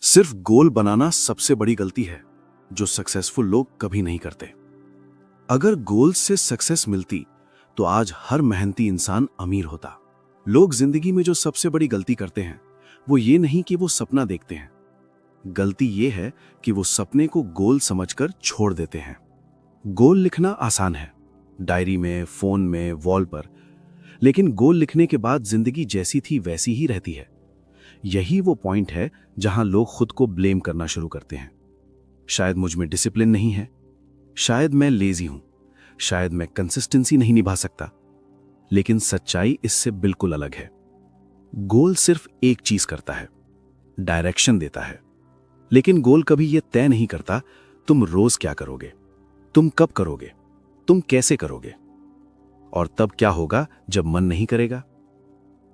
सिर्फ गोल बनाना सबसे बड़ी गलती है जो सक्सेसफुल लोग कभी नहीं करते। अगर गोल से सक्सेस मिलती तो आज हर मेहनती इंसान अमीर होता। लोग जिंदगी में जो सबसे बड़ी गलती करते हैं वो ये नहीं कि वो सपना देखते हैं, गलती ये है कि वो सपने को गोल समझकर छोड़ देते हैं। गोल लिखना आसान है, डायरी में, फोन में, वॉल पर, लेकिन गोल लिखने के बाद जिंदगी जैसी थी वैसी ही रहती है। यही वो पॉइंट है जहां लोग खुद को ब्लेम करना शुरू करते हैं। शायद मुझ में डिसिप्लिन नहीं है, शायद मैं लेजी हूं, शायद मैं कंसिस्टेंसी नहीं निभा सकता। लेकिन सच्चाई इससे बिल्कुल अलग है। गोल सिर्फ एक चीज करता है, डायरेक्शन देता है। लेकिन गोल कभी यह तय नहीं करता तुम रोज क्या करोगे, तुम कब करोगे, तुम कैसे करोगे, और तब क्या होगा जब मन नहीं करेगा।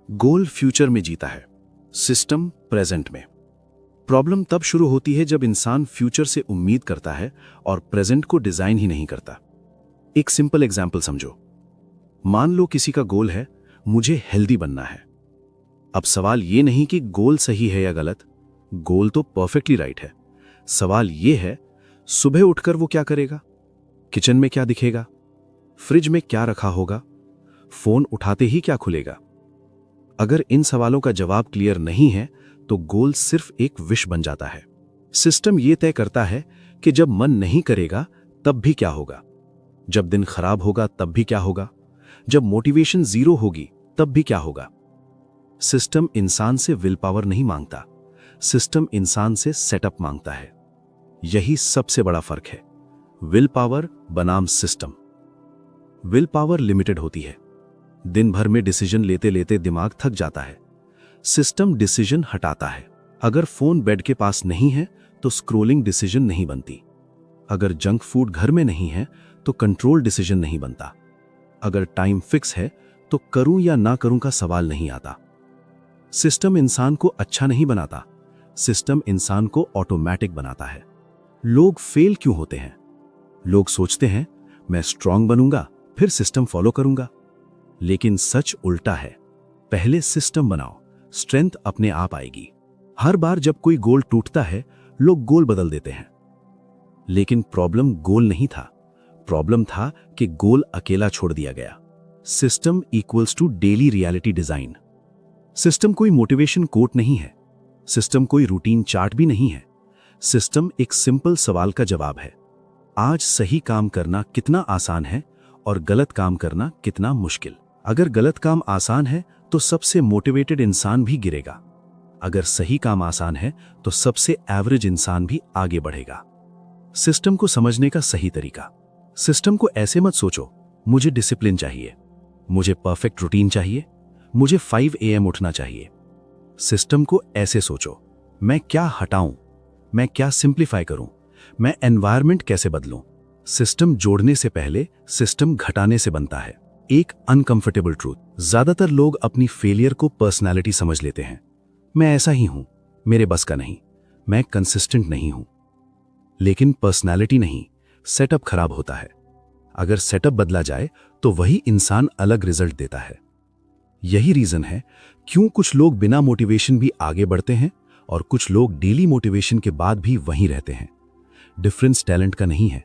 गोल फ्यूचर में जीता है, सिस्टम प्रेजेंट में। प्रॉब्लम तब शुरू होती है जब इंसान फ्यूचर से उम्मीद करता है और प्रेजेंट को डिजाइन ही नहीं करता। एक सिंपल एग्जाम्पल समझो। मान लो किसी का गोल है, मुझे हेल्दी बनना है। अब सवाल यह नहीं कि गोल सही है या गलत, गोल तो परफेक्टली राइट है। सवाल यह है सुबह उठकर वो क्या करेगा, किचन में क्या दिखेगा, फ्रिज में क्या रखा होगा, फोन उठाते ही क्या खुलेगा। अगर इन सवालों का जवाब क्लियर नहीं है तो गोल सिर्फ एक विश बन जाता है। सिस्टम यह तय करता है कि जब मन नहीं करेगा तब भी क्या होगा, जब दिन खराब होगा तब भी क्या होगा, जब मोटिवेशन जीरो होगी तब भी क्या होगा। सिस्टम इंसान से विल पावर नहीं मांगता, सिस्टम इंसान से सेटअप मांगता है। यही सबसे बड़ा फर्क है। विल पावर बनाम सिस्टम। विल पावर लिमिटेड होती है, दिन भर में डिसीजन लेते लेते दिमाग थक जाता है। सिस्टम डिसीजन हटाता है। अगर फोन बेड के पास नहीं है तो स्क्रोलिंग डिसीजन नहीं बनती। अगर जंक फूड घर में नहीं है तो कंट्रोल डिसीजन नहीं बनता। अगर टाइम फिक्स है तो करूं या ना करूं का सवाल नहीं आता। सिस्टम इंसान को अच्छा नहीं बनाता, सिस्टम इंसान को ऑटोमेटिक बनाता है। लोग फेल क्यों होते हैं? लोग सोचते हैं मैं स्ट्रांग बनूंगा फिर सिस्टम फॉलो करूंगा। लेकिन सच उल्टा है। पहले सिस्टम बनाओ, स्ट्रेंथ अपने आप आएगी। हर बार जब कोई गोल टूटता है लोग गोल बदल देते हैं। लेकिन प्रॉब्लम गोल नहीं था, प्रॉब्लम था कि गोल अकेला छोड़ दिया गया। System equals to daily reality design. System कोई मोटिवेशन कोट नहीं है, सिस्टम कोई रूटीन चार्ट भी नहीं है। सिस्टम एक सिंपल सवाल का जवाब है, आज सही काम करना कितना आसान है और गलत काम करना कितना मुश्किल। अगर गलत काम आसान है तो सबसे मोटिवेटेड इंसान भी गिरेगा। अगर सही काम आसान है तो सबसे एवरेज इंसान भी आगे बढ़ेगा। सिस्टम को समझने का सही तरीका। सिस्टम को ऐसे मत सोचो मुझे डिसिप्लिन चाहिए, मुझे परफेक्ट रूटीन चाहिए, मुझे 5 AM उठना चाहिए। सिस्टम को ऐसे सोचो मैं क्या हटाऊं, मैं क्या सिंप्लीफाई करूं, मैं एनवायरनमेंट कैसे बदलूं। सिस्टम जोड़ने से पहले सिस्टम घटाने से बनता है। एक अनकंफर्टेबल ट्रूथ, ज्यादातर लोग अपनी फेलियर को पर्सनालिटी समझ लेते हैं। मैं ऐसा ही हूं, मेरे बस का नहीं, मैं कंसिस्टेंट नहीं हूं। लेकिन पर्सनालिटी नहीं, सेटअप खराब होता है। अगर सेटअप बदला जाए तो वही इंसान अलग रिजल्ट देता है। यही रीजन है क्यों कुछ लोग बिना मोटिवेशन भी आगे बढ़ते हैं और कुछ लोग डेली मोटिवेशन के बाद भी वहीं रहते हैं। डिफरेंस टैलेंट का नहीं है,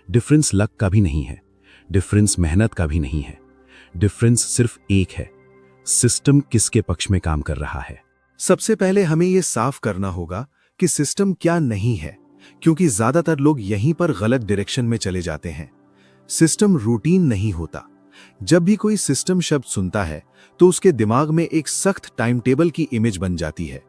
डिफरेंस लक का भी नहीं है, डिफरेंस मेहनत का भी नहीं है। डिफरेंस सिर्फ एक है, सिस्टम किसके पक्ष में काम कर रहा है। सबसे पहले हमें यह साफ करना होगा कि सिस्टम क्या नहीं है, क्योंकि ज्यादातर लोग यहीं पर गलत डायरेक्शन में चले जाते हैं। सिस्टम रूटीन नहीं होता। जब भी कोई सिस्टम शब्द सुनता है तो उसके दिमाग में एक सख्त टाइम टेबल की इमेज बन जाती है।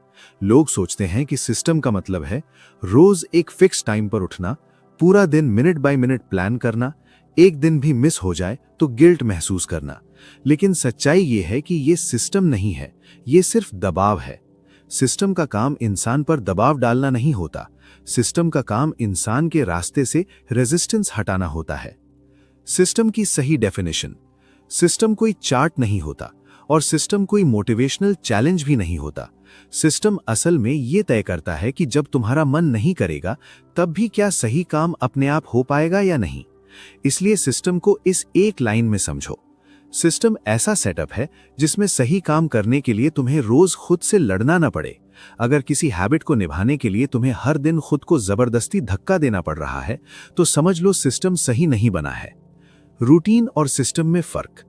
लोग सोचते हैं कि सिस्टम का मतलब है रोज एक फिक्स टाइम पर उठना, पूरा दिन मिनट बाय मिनट प्लान करना, एक दिन भी मिस हो जाए तो गिल्ट महसूस करना। लेकिन सच्चाई यह है कि यह सिस्टम नहीं है, यह सिर्फ दबाव है। सिस्टम का काम इंसान पर दबाव डालना नहीं होता, सिस्टम का काम इंसान के रास्ते से रेजिस्टेंस हटाना होता है। सिस्टम की सही डेफिनेशन। सिस्टम कोई चार्ट नहीं होता और सिस्टम कोई मोटिवेशनल चैलेंज भी नहीं होता। सिस्टम असल में यह तय करता है कि जब तुम्हारा मन नहीं करेगा तब भी क्या सही काम अपने आप हो पाएगा या नहीं। इसलिए सिस्टम को इस एक लाइन में समझो। सिस्टम ऐसा सेटअप है जिसमें सही काम करने के लिए तुम्हें रोज खुद से लड़ना न पड़े, अगर किसी हैबिट को निभाने के लिए तुम्हें हर दिन खुद को जबरदस्ती धक्का देना पड़ रहा है तो समझ लो सिस्टम सही नहीं बना है। रूटीन और सिस्टम में फर्क।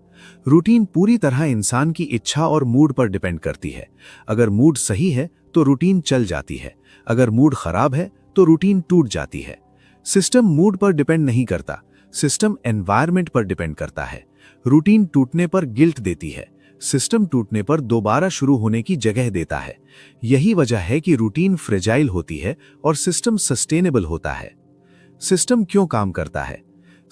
रूटीन पूरी तरह इंसान की इच्छा और मूड पर डिपेंड करती है। अगर मूड सही है तो रूटीन चल जाती है, अगर मूड खराब है तो रूटीन टूट जाती है। सिस्टम मूड पर डिपेंड नहीं करता, सिस्टम एनवायरनमेंट पर डिपेंड करता है। रूटीन टूटने पर गिल्ट देती है, सिस्टम टूटने पर दोबारा शुरू होने की जगह देता है। यही वजह है कि रूटीन फ्रेजाइल होती है और सिस्टम सस्टेनेबल होता है। सिस्टम क्यों काम करता है?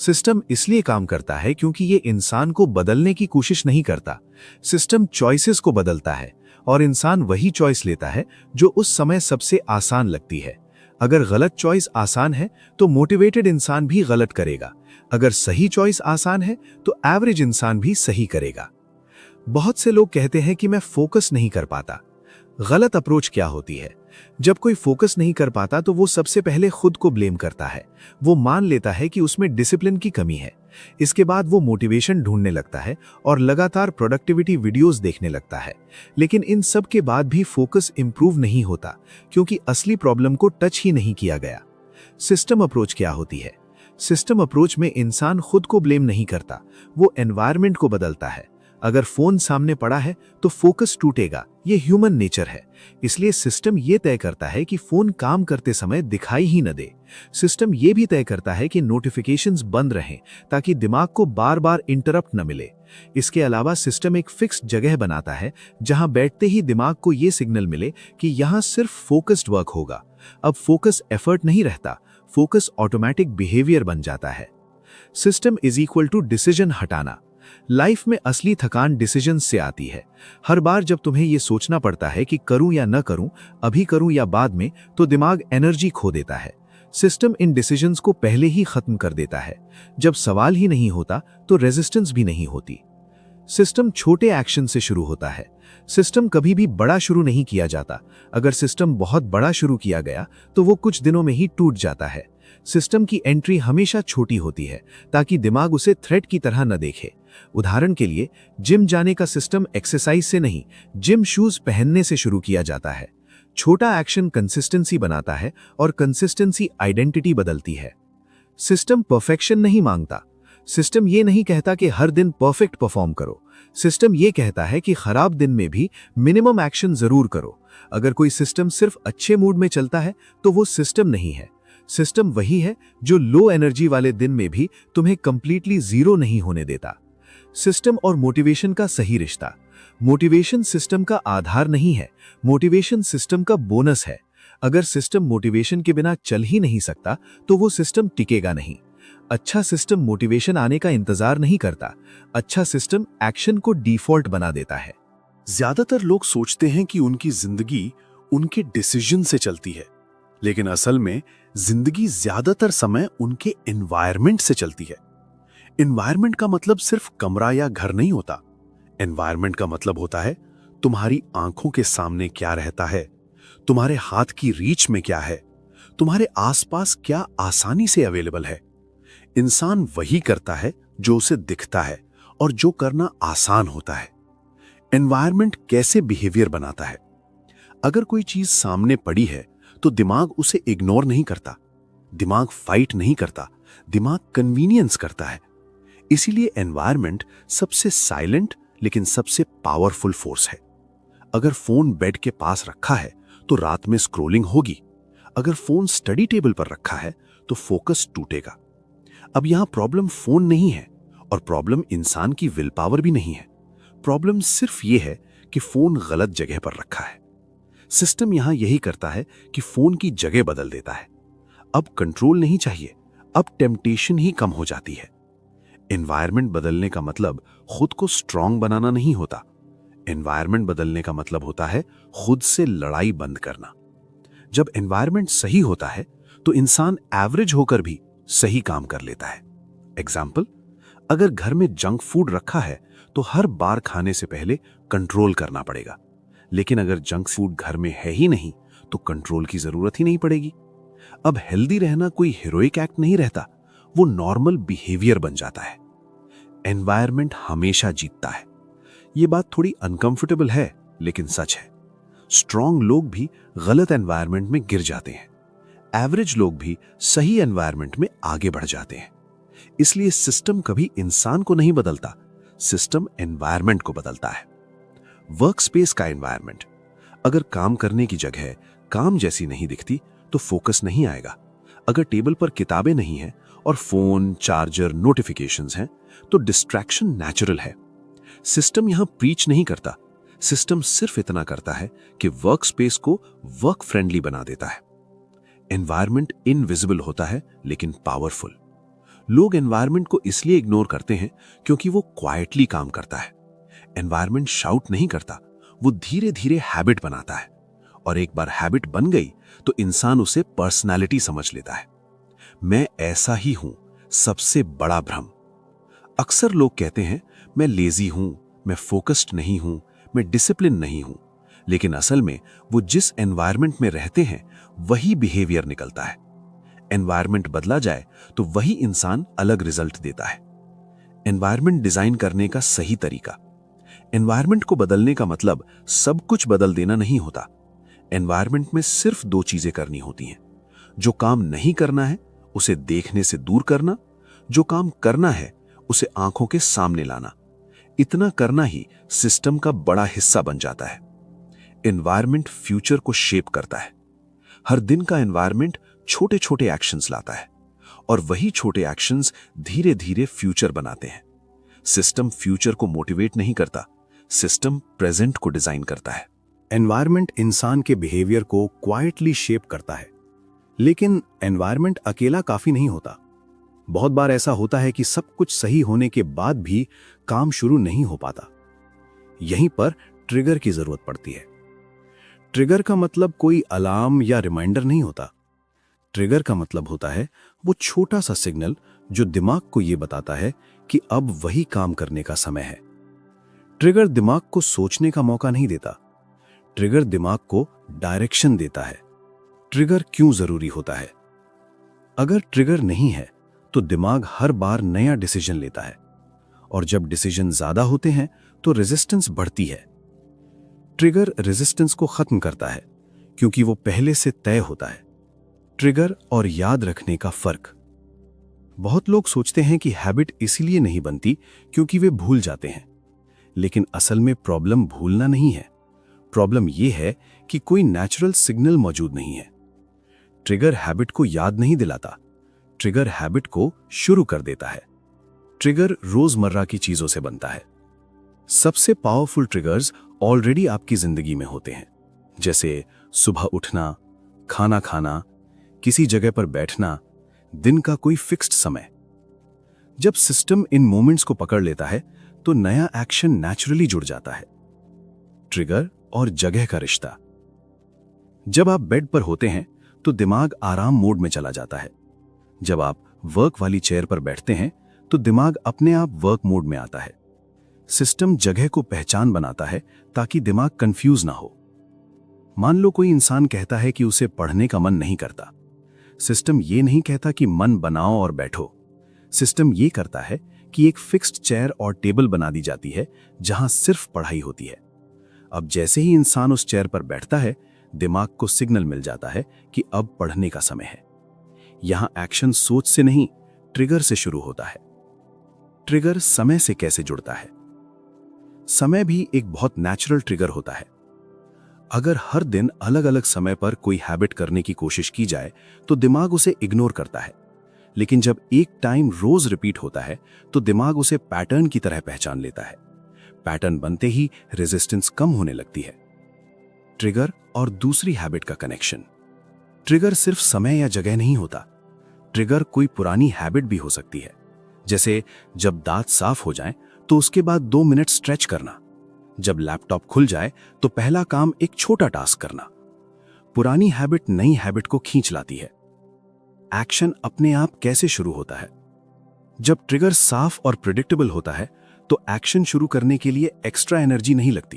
सिस्टम इसलिए काम करता है क्योंकि ये इंसान को बदलने की कोशिश नहीं करता। सिस्टम चॉइसेस को बदलता है और इंसान वही चॉइस लेता है जो उस समय सबसे आसान लगती है। अगर गलत चॉइस आसान है तो मोटिवेटेड इंसान भी गलत करेगा, अगर सही चॉइस आसान है तो एवरेज इंसान भी सही करेगा। बहुत से लोग कहते हैं कि मैं फोकस नहीं कर पाता। गलत अप्रोच क्या होती है? जब कोई फोकस नहीं कर पाता तो वो सबसे पहले खुद को ब्लेम करता है। वो मान लेता है कि उसमें डिसिप्लिन की कमी है। इसके बाद वो मोटिवेशन ढूंढने लगता है और लगातार प्रोडक्टिविटी वीडियोस देखने लगता है। लेकिन इन सब के बाद भी फोकस इंप्रूव नहीं होता क्योंकि असली प्रॉब्लम को टच ही नहीं किया गया। सिस्टम अप्रोच क्या होती है? सिस्टम अप्रोच में इंसान खुद को ब्लेम नहीं करता, वो एनवायरनमेंट को बदलता है। अगर फोन सामने पड़ा है तो फोकस टूटेगा, ये ह्यूमन नेचर है। इसलिए सिस्टम ये तय करता है कि फोन काम करते समय दिखाई ही न दे। सिस्टम ये भी तय करता है कि नोटिफिकेशंस बंद रहें ताकि दिमाग को बार बार इंटरप्ट न मिले। इसके अलावा सिस्टम एक फिक्स्ड जगह बनाता है जहां बैठते ही दिमाग को ये सिग्नल मिले कि यहां सिर्फ फोकस्ड वर्क होगा। अब फोकस एफर्ट नहीं रहता, फोकस ऑटोमेटिक बिहेवियर बन जाता है। System is equal to decision हटाना। लाइफ में असली थकान डिसीजन से आती है। हर बार जब तुम्हें यह सोचना पड़ता है कि करूं या न करूं, अभी करूं या बाद में, तो दिमाग एनर्जी खो देता है। सिस्टम इन डिसीजंस को पहले ही खत्म कर देता है। जब सवाल ही नहीं होता तो रेजिस्टेंस भी नहीं होती। सिस्टम छोटे एक्शन से शुरू होता है। सिस्टम कभी भी बड़ा शुरू नहीं किया जाता। अगर सिस्टम बहुत बड़ा शुरू किया गया तो वो कुछ दिनों में ही टूट जाता है। सिस्टम की एंट्री हमेशा छोटी होती है ताकि दिमाग उसे थ्रेट की तरह न देखे। उदाहरण के लिए, जिम जाने का सिस्टम एक्सरसाइज से नहीं, जिम शूज पहनने से शुरू किया जाता है। छोटा एक्शन कंसिस्टेंसी बनाता है और कंसिस्टेंसी आइडेंटिटी बदलती है। सिस्टम परफेक्शन नहीं मांगता। सिस्टम ये नहीं कहता कि हर दिन परफेक्ट परफॉर्म करो। सिस्टम ये कहता है कि खराब दिन में भी मिनिमम एक्शन जरूर करो। अगर कोई सिस्टम सिर्फ अच्छे मूड में चलता है तो वो सिस्टम नहीं है। सिस्टम वही है जो लो एनर्जी वाले दिन में भी तुम्हें कंप्लीटली जीरो नहीं होने देता। सिस्टम और मोटिवेशन का सही रिश्ता। मोटिवेशन सिस्टम का आधार नहीं है, मोटिवेशन सिस्टम का बोनस है। अगर सिस्टम मोटिवेशन के बिना चल ही नहीं सकता तो वो सिस्टम टिकेगा नहीं। अच्छा सिस्टम मोटिवेशन आने का इंतजार नहीं करता, अच्छा सिस्टम एक्शन को डिफॉल्ट बना देता है। ज्यादातर लोग सोचते हैं कि उनकी जिंदगी उनके डिसीजन से चलती है, लेकिन असल में जिंदगी ज्यादातर समय उनके एनवायरनमेंट से चलती है। एनवायरनमेंट का मतलब सिर्फ कमरा या घर नहीं होता। एनवायरनमेंट का मतलब होता है तुम्हारी आंखों के सामने क्या रहता है, तुम्हारे हाथ की रीच में क्या है, तुम्हारे आसपास क्या आसानी से अवेलेबल है। इंसान वही करता है जो उसे दिखता है और जो करना आसान होता है। एनवायरनमेंट कैसे बिहेवियर बनाता है? अगर कोई चीज सामने पड़ी है तो दिमाग उसे इग्नोर नहीं करता, दिमाग फाइट नहीं करता, दिमाग कन्वीनियंस करता है। इसीलिए एनवायरनमेंट सबसे साइलेंट लेकिन सबसे पावरफुल फोर्स है। अगर फोन बेड के पास रखा है तो रात में स्क्रोलिंग होगी। अगर फोन स्टडी टेबल पर रखा है तो फोकस टूटेगा। अब यहां प्रॉब्लम फोन नहीं है और प्रॉब्लम इंसान की विल पावर भी नहीं है। प्रॉब्लम सिर्फ यह है कि फोन गलत जगह पर रखा है। सिस्टम यहां यही करता है कि फोन की जगह बदल देता है। अब कंट्रोल नहीं चाहिए, अब टेम्पटेशन ही कम हो जाती है। एनवायरनमेंट बदलने का मतलब खुद को स्ट्रांग बनाना नहीं होता। एनवायरनमेंट बदलने का मतलब होता है खुद से लड़ाई बंद करना। जब एनवायरनमेंट सही होता है तो इंसान एवरेज होकर भी सही काम कर लेता है। एग्जाम्पल, अगर घर में जंक फूड रखा है तो हर बार खाने से पहले कंट्रोल करना पड़ेगा। लेकिन अगर जंक फूड घर में है ही नहीं तो कंट्रोल की जरूरत ही नहीं पड़ेगी। अब हेल्दी रहना कोई हीरोइक एक्ट नहीं रहता, वो नॉर्मल बिहेवियर बन जाता है। एनवायरनमेंट हमेशा जीतता है। ये बात थोड़ी अनकंफर्टेबल है लेकिन सच है। स्ट्रांग लोग भी गलत एनवायरनमेंट में गिर जाते हैं, एवरेज लोग भी सही एनवायरनमेंट में आगे बढ़ जाते हैं। इसलिए सिस्टम कभी इंसान को नहीं बदलता, सिस्टम एनवायरनमेंट को बदलता है। वर्क स्पेस का एनवायरनमेंट, अगर काम करने की जगह काम जैसी नहीं दिखती तो फोकस नहीं आएगा। अगर टेबल पर किताबें नहीं हैं और फोन, चार्जर, नोटिफिकेशंस हैं तो डिस्ट्रैक्शन नेचुरल है। सिस्टम यहां प्रीच नहीं करता, सिस्टम सिर्फ इतना करता है कि वर्क स्पेस को वर्क फ्रेंडली बना देता है। एनवायरनमेंट इनविजिबल होता है लेकिन पावरफुल। लोग एनवायरनमेंट को इसलिए इग्नोर करते हैं क्योंकि वो क्वाइटली काम करता है। एनवायरनमेंट शाउट नहीं करता, वो धीरे धीरे हैबिट बनाता है, और एक बार हैबिट बन गई तो इंसान उसे पर्सनालिटी समझ लेता है। मैं ऐसा ही हूं, सबसे बड़ा भ्रम। अक्सर लोग कहते हैं मैं लेजी हूं, मैं फोकस्ड नहीं हूं, मैं डिसिप्लिन नहीं हूं, लेकिन असल में वो जिस एनवायरनमेंट में रहते हैं वही बिहेवियर निकलता है। एनवायरनमेंट बदला जाए तो वही इंसान अलग रिजल्ट देता है। एनवायरनमेंट डिजाइन करने का सही तरीका, एनवायरनमेंट को बदलने का मतलब सब कुछ बदल देना नहीं होता। एनवायरनमेंट में सिर्फ दो चीजें करनी होती हैं। जो काम नहीं करना है उसे देखने से दूर करना, जो काम करना है उसे आंखों के सामने लाना। इतना करना ही सिस्टम का बड़ा हिस्सा बन जाता है। एनवायरनमेंट फ्यूचर को शेप करता है। हर दिन का एनवायरनमेंट छोटे छोटे एक्शंस लाता है, और वही छोटे एक्शंस धीरे धीरे फ्यूचर बनाते हैं। सिस्टम फ्यूचर को मोटिवेट नहीं करता, सिस्टम प्रेजेंट को डिजाइन करता है। एनवायरनमेंट इंसान के बिहेवियर को क्वाइटली शेप करता है, लेकिन एनवायरनमेंट अकेला काफी नहीं होता। बहुत बार ऐसा होता है कि सब कुछ सही होने के बाद भी काम शुरू नहीं हो पाता। यहीं पर ट्रिगर की जरूरत पड़ती है। ट्रिगर का मतलब कोई अलार्म या रिमाइंडर नहीं होता। ट्रिगर का मतलब होता है वो छोटा सा सिग्नल जो दिमाग को यह बताता है कि अब वही काम करने का समय है। ट्रिगर दिमाग को सोचने का मौका नहीं देता, ट्रिगर दिमाग को डायरेक्शन देता है। ट्रिगर क्यों जरूरी होता है? अगर ट्रिगर नहीं है तो दिमाग हर बार नया डिसीजन लेता है, और जब डिसीजन ज्यादा होते हैं तो रेजिस्टेंस बढ़ती है। ट्रिगर रेजिस्टेंस को खत्म करता है क्योंकि वो पहले से तय होता है। ट्रिगर और याद रखने का फर्क। बहुत लोग सोचते हैं कि हैबिट इसीलिए नहीं बनती क्योंकि वे भूल जाते हैं, लेकिन असल में प्रॉब्लम भूलना नहीं है। प्रॉब्लम यह है कि कोई नेचुरल सिग्नल मौजूद नहीं है। ट्रिगर हैबिट को याद नहीं दिलाता, ट्रिगर हैबिट को शुरू कर देता है। ट्रिगर रोजमर्रा की चीजों से बनता है। सबसे पावरफुल ट्रिगर्स ऑलरेडी आपकी जिंदगी में होते हैं, जैसे सुबह उठना, खाना खाना, किसी जगह पर बैठना, दिन का कोई फिक्स्ड समय। जब सिस्टम इन मोमेंट्स को पकड़ लेता है तो नया एक्शन नेचुरली जुड़ जाता है। ट्रिगर और जगह का रिश्ता। जब आप बेड पर होते हैं तो दिमाग आराम मोड में चला जाता है। जब आप वर्क वाली चेयर पर बैठते हैं तो दिमाग अपने आप वर्क मोड में आता है। सिस्टम जगह को पहचान बनाता है ताकि दिमाग कंफ्यूज ना हो। मान लो कोई इंसान कहता है कि उसे पढ़ने का मन नहीं करता। सिस्टम ये नहीं कहता कि मन बनाओ और बैठो। सिस्टम ये करता है कि एक फिक्स्ड चेयर और टेबल बना दी जाती है जहां सिर्फ पढ़ाई होती है। अब जैसे ही इंसान उस चेयर पर बैठता है, दिमाग को सिग्नल मिल जाता है कि अब पढ़ने का समय है। यहां एक्शन सोच से नहीं, ट्रिगर से शुरू होता है। ट्रिगर समय से कैसे जुड़ता है? समय भी एक बहुत नेचुरल ट्रिगर होता है। अगर हर दिन अलग अलग समय पर कोई हैबिट करने की कोशिश की जाए तो दिमाग उसे इग्नोर करता है, लेकिन जब एक टाइम रोज रिपीट होता है तो दिमाग उसे पैटर्न की तरह पहचान लेता है। पैटर्न बनते ही रेजिस्टेंस कम होने लगती है। ट्रिगर और दूसरी हैबिट का कनेक्शन। ट्रिगर सिर्फ समय या जगह नहीं होता, ट्रिगर कोई पुरानी हैबिट भी हो सकती है। जैसे जब दांत साफ हो जाएं तो उसके बाद 2 मिनट स्ट्रेच करना, जब लैपटॉप खुल जाए तो पहला काम एक छोटा टास्क करना। पुरानी हैबिट नई हैबिट को खींच लाती है। एक्शन अपने आप कैसे शुरू होता है? जब ट्रिगर साफ और प्रिडिक्टेबल होता है तो एक्शन शुरू करने के लिए एक्स्ट्रा एनर्जी नहीं लगती।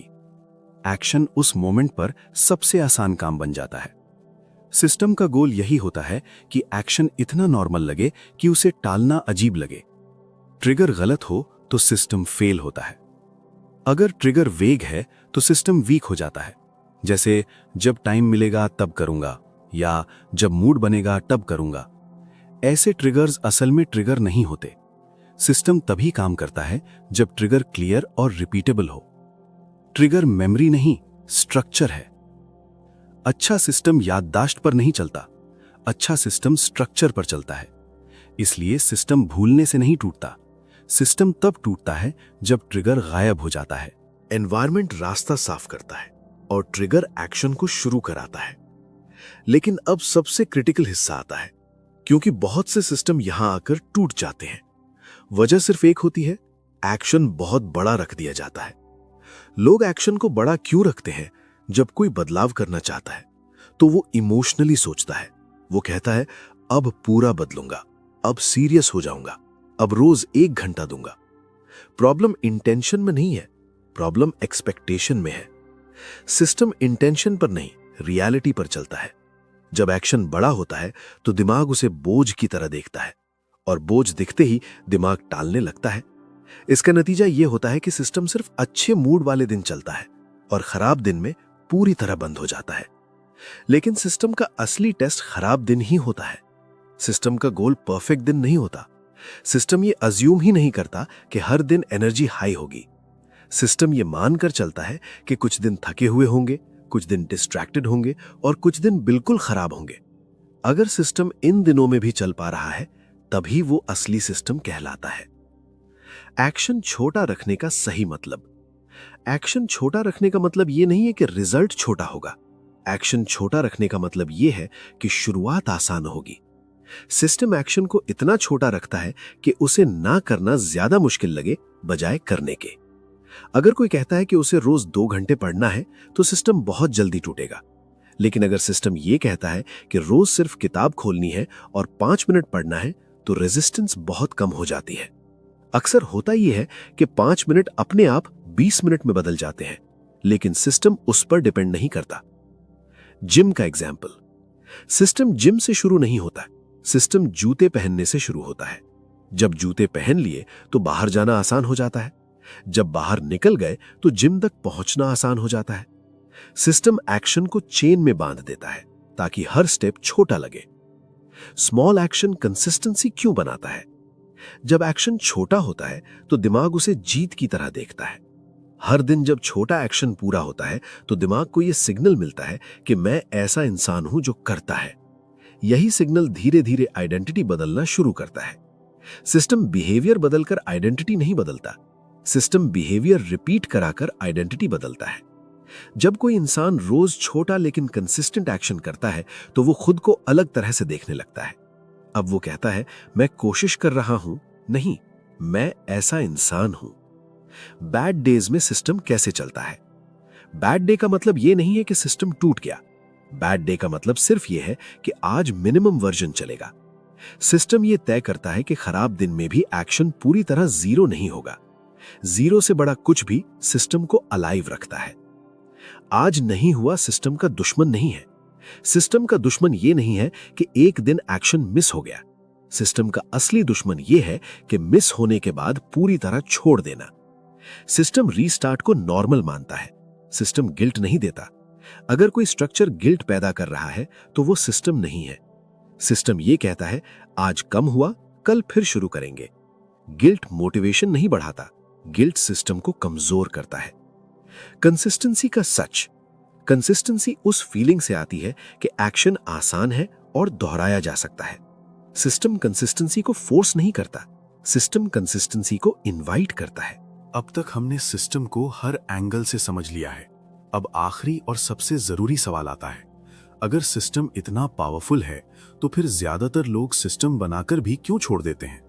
एक्शन उस मोमेंट पर सबसे आसान काम बन जाता है। सिस्टम का गोल यही होता है कि एक्शन इतना नॉर्मल लगे कि उसे टालना अजीब लगे। ट्रिगर गलत हो तो सिस्टम फेल होता है। अगर ट्रिगर वेग है तो सिस्टम वीक हो जाता है। जैसे जब टाइम मिलेगा तब करूंगा या जब मूड बनेगा तब करूंगा। ऐसे ट्रिगर्स असल में ट्रिगर नहीं होते। सिस्टम तभी काम करता है जब ट्रिगर क्लियर और रिपीटेबल हो। ट्रिगर मेमोरी नहीं, स्ट्रक्चर है। अच्छा सिस्टम याददाश्त पर नहीं चलता, अच्छा सिस्टम स्ट्रक्चर पर चलता है। इसलिए सिस्टम भूलने से नहीं टूटता, सिस्टम तब टूटता है जब ट्रिगर गायब हो जाता है। एनवायरनमेंट रास्ता साफ करता है और ट्रिगर एक्शन को शुरू कराता है। लेकिन अब सबसे क्रिटिकल हिस्सा आता है, क्योंकि बहुत से सिस्टम यहां आकर टूट जाते हैं। वजह सिर्फ एक होती है, एक्शन बहुत बड़ा रख दिया जाता है। लोग एक्शन को बड़ा क्यों रखते हैं? जब कोई बदलाव करना चाहता है तो वो इमोशनली सोचता है। वो कहता है, अब पूरा बदलूंगा, अब सीरियस हो जाऊंगा, अब रोज 1 घंटा दूंगा। प्रॉब्लम इंटेंशन में नहीं है, प्रॉब्लम एक्सपेक्टेशन में है। सिस्टम इंटेंशन पर नहीं, रियलिटी पर चलता है। जब एक्शन बड़ा होता है तो दिमाग उसे बोझ की तरह देखता है, और बोझ दिखते ही दिमाग टालने लगता है। इसका नतीजा यह होता है कि सिस्टम सिर्फ अच्छे मूड वाले दिन चलता है और खराब दिन में पूरी तरह बंद हो जाता है। लेकिन सिस्टम का असली टेस्ट खराब दिन ही होता है। सिस्टम का गोल परफेक्ट दिन नहीं होता। सिस्टम ये अज्यूम ही नहीं करता कि हर दिन एनर्जी हाई होगी। सिस्टम ये मानकर चलता है कि कुछ दिन थके हुए होंगे, कुछ दिन डिस्ट्रैक्टेड होंगे और कुछ दिन बिल्कुल खराब होंगे। अगर सिस्टम इन दिनों में भी चल पा रहा है, तभी वो असली सिस्टम कहलाता है। एक्शन छोटा रखने का सही मतलब। एक्शन छोटा रखने का मतलब यह नहीं है कि रिजल्ट छोटा होगा। एक्शन छोटा रखने का मतलब यह है कि शुरुआत आसान होगी। सिस्टम एक्शन को इतना छोटा रखता है कि उसे ना करना ज्यादा मुश्किल लगे बजाय करने के। अगर कोई कहता है कि उसे रोज 2 घंटे पढ़ना है तो सिस्टम बहुत जल्दी टूटेगा। लेकिन अगर सिस्टम यह कहता है कि रोज सिर्फ किताब खोलनी है और 5 मिनट पढ़ना है, तो रेजिस्टेंस बहुत कम हो जाती है। अक्सर होता यह है कि 5 मिनट अपने आप 20 मिनट में बदल जाते हैं, लेकिन सिस्टम उस पर डिपेंड नहीं करता। जिम का एग्जाम्पल। सिस्टम जिम से शुरू नहीं होता, सिस्टम जूते पहनने से शुरू होता है। जब जूते पहन लिए तो बाहर जाना आसान हो जाता है। जब बाहर निकल गए तो जिम तक पहुंचना आसान हो जाता है। सिस्टम एक्शन को चेन में बांध देता है ताकि हर स्टेप छोटा लगे। स्मॉल एक्शन कंसिस्टेंसी क्यों बनाता है? जब एक्शन छोटा होता है तो दिमाग उसे जीत की तरह देखता है। हर दिन जब छोटा एक्शन पूरा होता है तो दिमाग को यह सिग्नल मिलता है कि मैं ऐसा इंसान हूं जो करता है। यही सिग्नल धीरे धीरे आइडेंटिटी बदलना शुरू करता है। सिस्टम बिहेवियर बदलकर आइडेंटिटी नहीं बदलता, सिस्टम बिहेवियर रिपीट कराकर आइडेंटिटी बदलता है। जब कोई इंसान रोज छोटा लेकिन कंसिस्टेंट एक्शन करता है तो वो खुद को अलग तरह से देखने लगता है। अब वो कहता है, मैं कोशिश कर रहा हूं, नहीं, मैं ऐसा इंसान हूं। बैड डेज में सिस्टम कैसे चलता है? बैड डे का मतलब यह नहीं है कि सिस्टम टूट गया। बैड डे का मतलब सिर्फ यह है कि आज मिनिमम वर्जन चलेगा। सिस्टम यह तय करता है कि खराब दिन में भी एक्शन पूरी तरह जीरो नहीं होगा। जीरो से बड़ा कुछ भी सिस्टम को अलाइव रखता है। आज नहीं हुआ सिस्टम का दुश्मन नहीं है। सिस्टम का दुश्मन यह नहीं है कि एक दिन एक्शन मिस हो गया। सिस्टम का असली दुश्मन यह है कि मिस होने के बाद पूरी तरह छोड़ देना। सिस्टम रीस्टार्ट को नॉर्मल मानता है, सिस्टम गिल्ट नहीं देता। अगर कोई स्ट्रक्चर गिल्ट पैदा कर रहा है तो वो सिस्टम नहीं है। सिस्टम यह कहता है, आज कम हुआ, कल फिर शुरू करेंगे। गिल्ट मोटिवेशन नहीं बढ़ाता, गिल्ट सिस्टम को कमजोर करता है। कंसिस्टेंसी का सच। कंसिस्टेंसी उस फीलिंग से आती है कि एक्शन आसान है और दोहराया जा सकता है। सिस्टम कंसिस्टेंसी को फोर्स नहीं करता, सिस्टम कंसिस्टेंसी को इनवाइट करता है। अब तक हमने सिस्टम को हर एंगल से समझ लिया है। अब आखिरी और सबसे जरूरी सवाल आता है, अगर सिस्टम इतना पावरफुल है तो फिर ज्यादातर लोग सिस्टम बनाकर भी क्यों छोड़ देते हैं?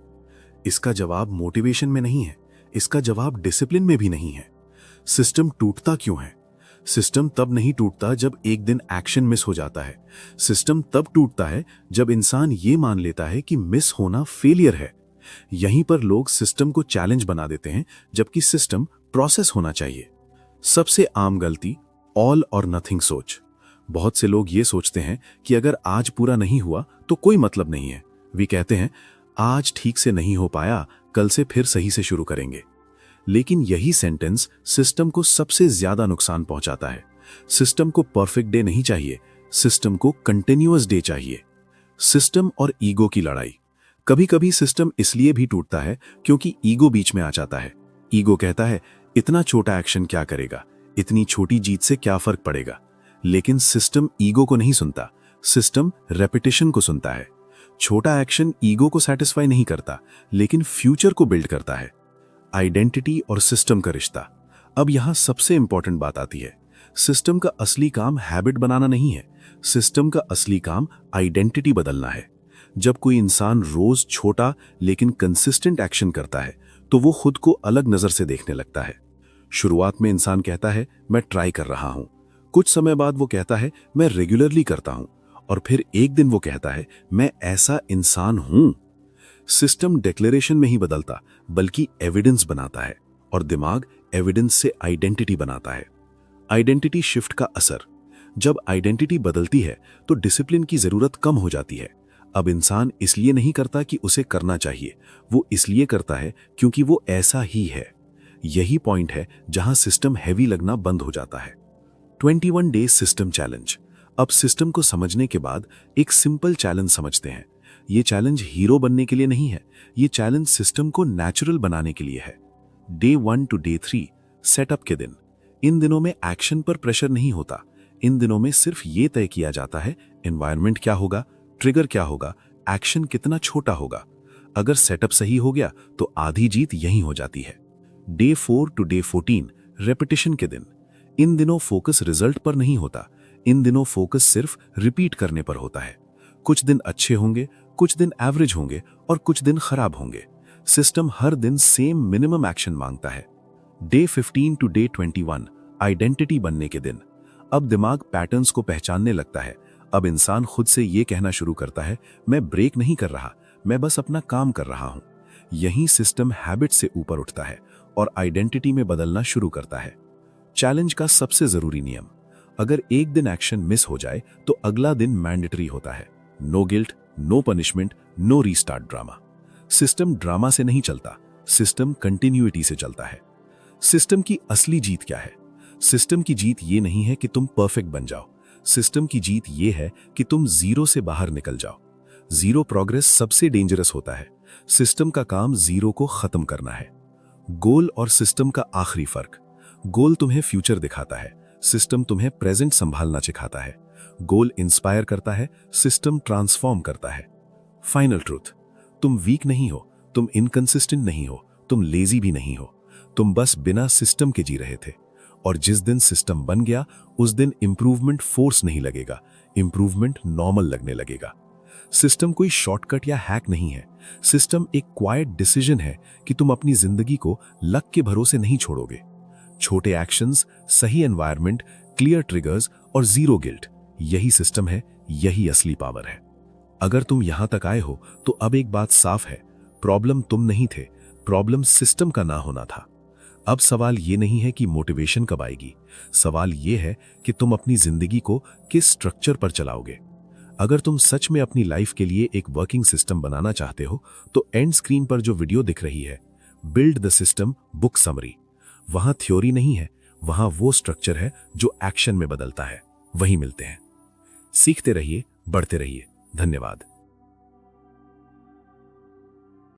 इसका जवाब मोटिवेशन में नहीं है, इसका जवाब डिसिप्लिन में भी नहीं है। सिस्टम टूटता क्यों है? सिस्टम तब नहीं टूटता जब एक दिन एक्शन मिस हो जाता है। सिस्टम तब टूटता है जब इंसान ये मान लेता है कि मिस होना फेलियर है। यहीं पर लोग सिस्टम को चैलेंज बना देते हैं, जबकि सिस्टम प्रोसेस होना चाहिए। सबसे आम गलती ऑल और नथिंग सोच। बहुत से लोग ये सोचते हैं कि अगर आज पूरा नहीं हुआ तो कोई मतलब नहीं है। वे कहते हैं, आज ठीक से नहीं हो पाया, कल से फिर सही से शुरू करेंगे। लेकिन यही सेंटेंस सिस्टम को सबसे ज्यादा नुकसान पहुंचाता है। सिस्टम को परफेक्ट डे नहीं चाहिए, सिस्टम को कंटिन्यूअस डे चाहिए। सिस्टम और ईगो की लड़ाई। कभी कभी सिस्टम इसलिए भी टूटता है क्योंकि ईगो बीच में आ जाता है। ईगो कहता है इतना छोटा एक्शन क्या करेगा, इतनी छोटी जीत से क्या फर्क पड़ेगा। लेकिन सिस्टम ईगो को नहीं सुनता, सिस्टम रेपिटेशन को सुनता है। छोटा एक्शन ईगो को सेटिस्फाई नहीं करता, लेकिन फ्यूचर को बिल्ड करता है। आइडेंटिटी और सिस्टम का रिश्ता। अब यहां सबसे इंपॉर्टेंट बात आती है। सिस्टम का असली काम हैबिट बनाना नहीं है, सिस्टम का असली काम आइडेंटिटी बदलना है। जब कोई इंसान रोज छोटा लेकिन कंसिस्टेंट एक्शन करता है तो वो खुद को अलग नजर से देखने लगता है। शुरुआत में इंसान कहता है मैं ट्राई कर रहा हूं, कुछ समय बाद वो कहता है मैं रेगुलरली करता हूं, और फिर एक दिन वो कहता है मैं ऐसा इंसान हूं। सिस्टम डिक्लेरेशन में ही बदलता बल्कि एविडेंस बनाता है, और दिमाग एविडेंस से आइडेंटिटी बनाता है। आइडेंटिटी शिफ्ट का असर। जब आइडेंटिटी बदलती है तो डिसिप्लिन की जरूरत कम हो जाती है। अब इंसान इसलिए नहीं करता कि उसे करना चाहिए, वो इसलिए करता है क्योंकि वो ऐसा ही है। यही पॉइंट है जहां सिस्टम हैवी लगना बंद हो जाता है। 21 डेज सिस्टम चैलेंज। अब सिस्टम को समझने के बाद एक सिंपल चैलेंज समझते हैं। ये चैलेंज हीरो बनने के लिए नहीं है, ये चैलेंज सिस्टम को नेचुरल बनाने के लिए है। डे 1 टू डे 3 सेटअप के दिन। इन दिनों में एक्शन पर प्रेशर नहीं होता, इन दिनों में सिर्फ ये तय किया जाता है एनवायरनमेंट क्या होगा, ट्रिगर क्या होगा, एक्शन कितना छोटा होगा। अगर सेटअप सही हो गया तो आधी जीत यहीं हो जाती है। डे 4 टू डे 14 रेपिटेशन के दिन। इन दिनों फोकस रिजल्ट पर नहीं होता, इन दिनों फोकस सिर्फ रिपीट करने पर होता है। कुछ दिन अच्छे होंगे, कुछ दिन एवरेज होंगे और कुछ दिन खराब होंगे। सिस्टम हर दिन सेम मिनिमम एक्शन मांगता है। डे 15 टू डे 21 आइडेंटिटी बनने के दिन। अब दिमाग पैटर्न्स को पहचानने लगता है। अब इंसान खुद से ये कहना शुरू करता है मैं ब्रेक नहीं कर रहा, मैं बस अपना काम कर रहा हूं। यही सिस्टम हैबिट से ऊपर उठता है और आइडेंटिटी में बदलना शुरू करता है। चैलेंज का सबसे जरूरी नियम। अगर एक दिन एक्शन मिस हो जाए तो अगला दिन मैंडेटरी होता है। No guilt, no punishment, no restart drama. System drama से नहीं चलता, सिस्टम कंटिन्यूटी से चलता है। सिस्टम की असली जीत क्या है? सिस्टम की जीत ये नहीं है कि तुम परफेक्ट बन जाओ, सिस्टम की जीत ये है कि तुम जीरो से बाहर निकल जाओ। जीरो प्रोग्रेस सबसे डेंजरस होता है। सिस्टम का काम जीरो को खत्म करना है। गोल और सिस्टम का आखिरी फर्क। गोल तुम्हें फ्यूचर दिखाता है, सिस्टम तुम्हें प्रेजेंट संभालना सिखाता है। गोल इंस्पायर करता है, सिस्टम ट्रांसफॉर्म करता है। Final truth. तुम वीक नहीं हो, तुम इनकंसिस्टेंट नहीं हो, तुम लेजी भी नहीं हो, तुम बस बिना सिस्टम के जी रहे थे। और जिस दिन सिस्टम बन गया उस दिन इंप्रूवमेंट फोर्स नहीं लगेगा, इंप्रूवमेंट नॉर्मल लगने लगेगा। सिस्टम कोई शॉर्टकट या हैक नहीं है, सिस्टम एक क्वाइट डिसीजन है कि तुम अपनी जिंदगी को लक के भरोसे नहीं छोड़ोगे। छोटे एक्शंस, सही एनवायरनमेंट, क्लियर ट्रिगर्स और जीरो गिल्ट, यही सिस्टम है, यही असली पावर है। अगर तुम यहां तक आए हो तो अब एक बात साफ है, प्रॉब्लम तुम नहीं थे, प्रॉब्लम सिस्टम का ना होना था। अब सवाल ये नहीं है कि मोटिवेशन कब आएगी, सवाल ये है कि तुम अपनी जिंदगी को किस स्ट्रक्चर पर चलाओगे। अगर तुम सच में अपनी लाइफ के लिए एक वर्किंग सिस्टम बनाना चाहते हो तो एंड स्क्रीन पर जो वीडियो दिख रही है, build the system book summary, वहां थ्योरी नहीं है, वहां वो स्ट्रक्चर है जो एक्शन में बदलता है। वहीं मिलते हैं। सीखते रहिए, बढ़ते रहिए। धन्यवाद।